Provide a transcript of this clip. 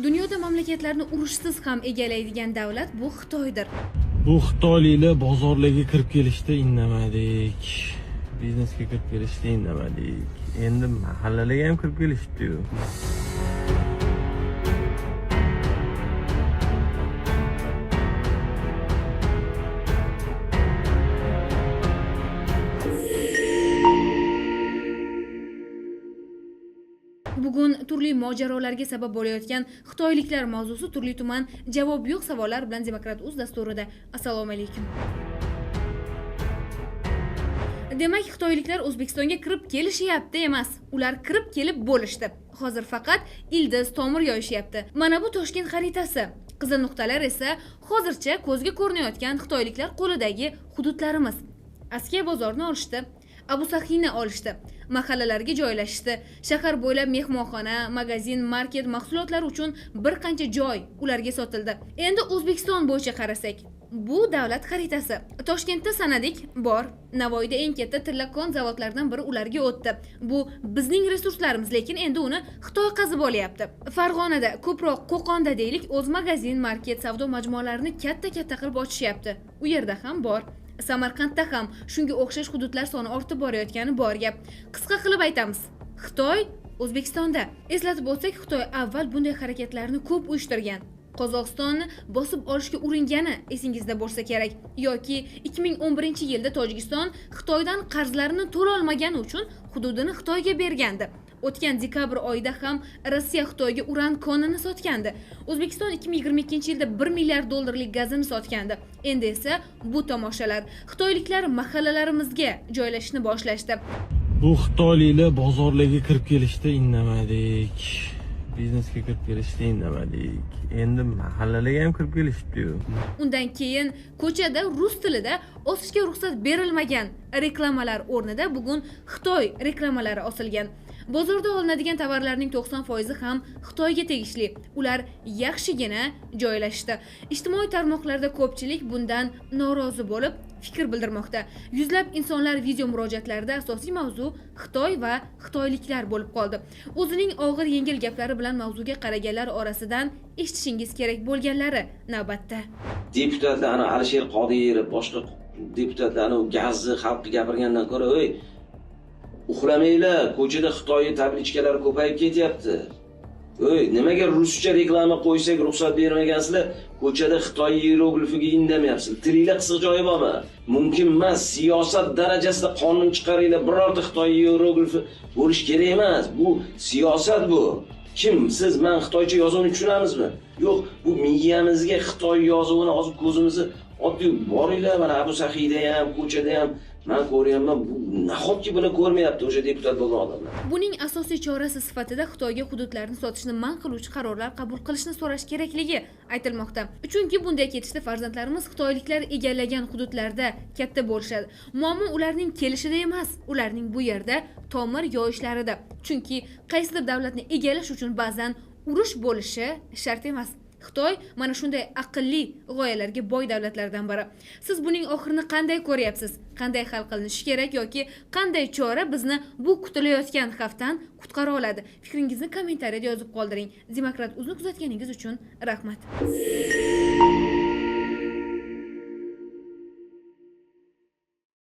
Dunyoda mamlakatlarni urushsiz ham egallaydigan davlat bu Xitoydir. Bu Xitoyliklar bozorlarga kirib kelishda indamadik. Biznesga kirib kelishda indamadik. Endi mahallalarga ham kirib kelishdi-yu. Bugun turli mojarolarga sabab bo'layotgan xitoyliklar mavzusi turli-tuman javob yo'q savollar bilan Demokrat.uz dasturida. Assalomu alaykum. Demak, xitoyliklar O'zbekistonga kirib kelishyapti emas, ular kirib kelib bo'lishdi. Hozir faqat ildiz tomir yoyishyapti. Mana bu Toshkent xaritasi. Qizil nuqtalar esa hozircha ko'zga ko'rinayotgan xitoyliklar qo'lidagi hududlarimiz. Askiya bozorni olishdi, Abu Sahini olishdi, mahallalarga joylashishdi, shahar bo'ylab mehmonxona, magazin, market mahsulotlari uchun bir qancha joy ularga sotildi. Endi O'zbekiston bo'yicha qarasak, bu davlat xaritasi. Toshkentda sanadik bor, Navoiyda eng katta tillakon zavodlaridan biri ularga o'tdi. Bu bizning resurslarimiz, lekin endi uni Xitoy qazib olyapti. Farg'onada, ko'proq Qo'qonda deylik, o'z magazin, market, savdo majmualarini katta-katta qilib ochishyapti. U yerda ham bor. Samarqandda ham shunga o'xshash hududlar soni ortib borayotgani bor gap. Qisqa qilib aytamiz, Xitoy O'zbekistonda. Eslatib o'tsak, Xitoy avval bunday harakatlarni ko'p uyushtirgan. Qozog'istonni bosib olishga uringani esingizda bo'lsa kerak, yoki 2011-yilda Tojikiston Xitoydan qarzlarini to'la olmagani uchun hududini Xitoyga bergandi. O'tgan dekabr oyida ham Rossiya Xitoyga uran konini sotgandi. O'zbekiston 2022-yilda 1 milliard dollarlik gazini sotgandi. Endi esa bu tomoshalar. Xitoyliklar mahallalarimizga joylashishni boshlashdi. Bu Xitoyliklar bozorlarga kirib kelishda indamadik. Biznesga kirib kelishda indamadik. Endi mahallalarga ham kirib kelishdi-yu. Undan keyin ko'chada rus tilida osishga ruxsat berilmagan reklamalar o'rnida bugun Xitoy reklamalari osilgan. Bozorda olinadigan tovarlarning 90% ham Xitoyga tegishli. Ular yaxshigina joylashdi. Ijtimoiy tarmoqlarda ko'pchilik bundan norozi bo'lib fikr bildirmoqda. Yuzlab insonlar video murojaatlarida asosiy mavzu Xitoy va xitoyliklar bo'lib qoldi. O'zining og'ir-yengil gaplari bilan mavzuga qaraganlar orasidan eshitishingiz kerak bo'lganlari navbatda. Deputatlar Alisher Qodirov, boshqa deputatlarni gazni xalqqa gapirgandan ko'ra, uxlamanglar, ko'chada Xitoy tablichkalari ko'payib ketyapti. Nimaga ruscha reklama qo'ysak ruxsat bermagansizlar? Ko'chada Xitoy hieroglifiga indamayapsizlar. Tilinglar qisiq joyi bormi? Mumkin emas. Siyosat darajasida qonun chiqaringlar. Birorta Xitoy hieroglifi bo'lish kerak emas. Bu siyosat bu. Kim siz men Xitoycha yozuvni tushunamizmi? Yo'q, bu miyamizga Xitoy yozuvini hozir ko'zimizni oddiy boringlar, mana Abu Sahida ham, ko'chada ham men ko'ryapman, bu nahotki buni ko'rmayapti o'sha deputat bo'lgan odamlar. Buning asosiy chorasi sifatida Xitoyga hududlarni sotishni man qiluvchi qarorlar qabul qilishni so'rash kerakligi aytilmoqda. Chunki bunday ketishda farzandlarimiz xitoyliklar egallagan hududlarda katta bo'lishadi. Muammo ularning kelishida emas, ularning bu yerda tomir yoyishlarida. Chunki qaysidir davlatni egallash uchun ba'zan urush bo'lishi shart emas. Xitoy mana shunday aqlli g'oyalarga boy davlatlardan biri. Siz buning oxirini qanday ko'ryapsiz? Qanday hal qilinishi kerak yoki qanday chora bizni bu kutilayotgan xavfdan qutqara oladi? Fikringizni kommentariyada yozib qoldiring. Demokrat.uz'ni kuzatganingiz uchun rahmat.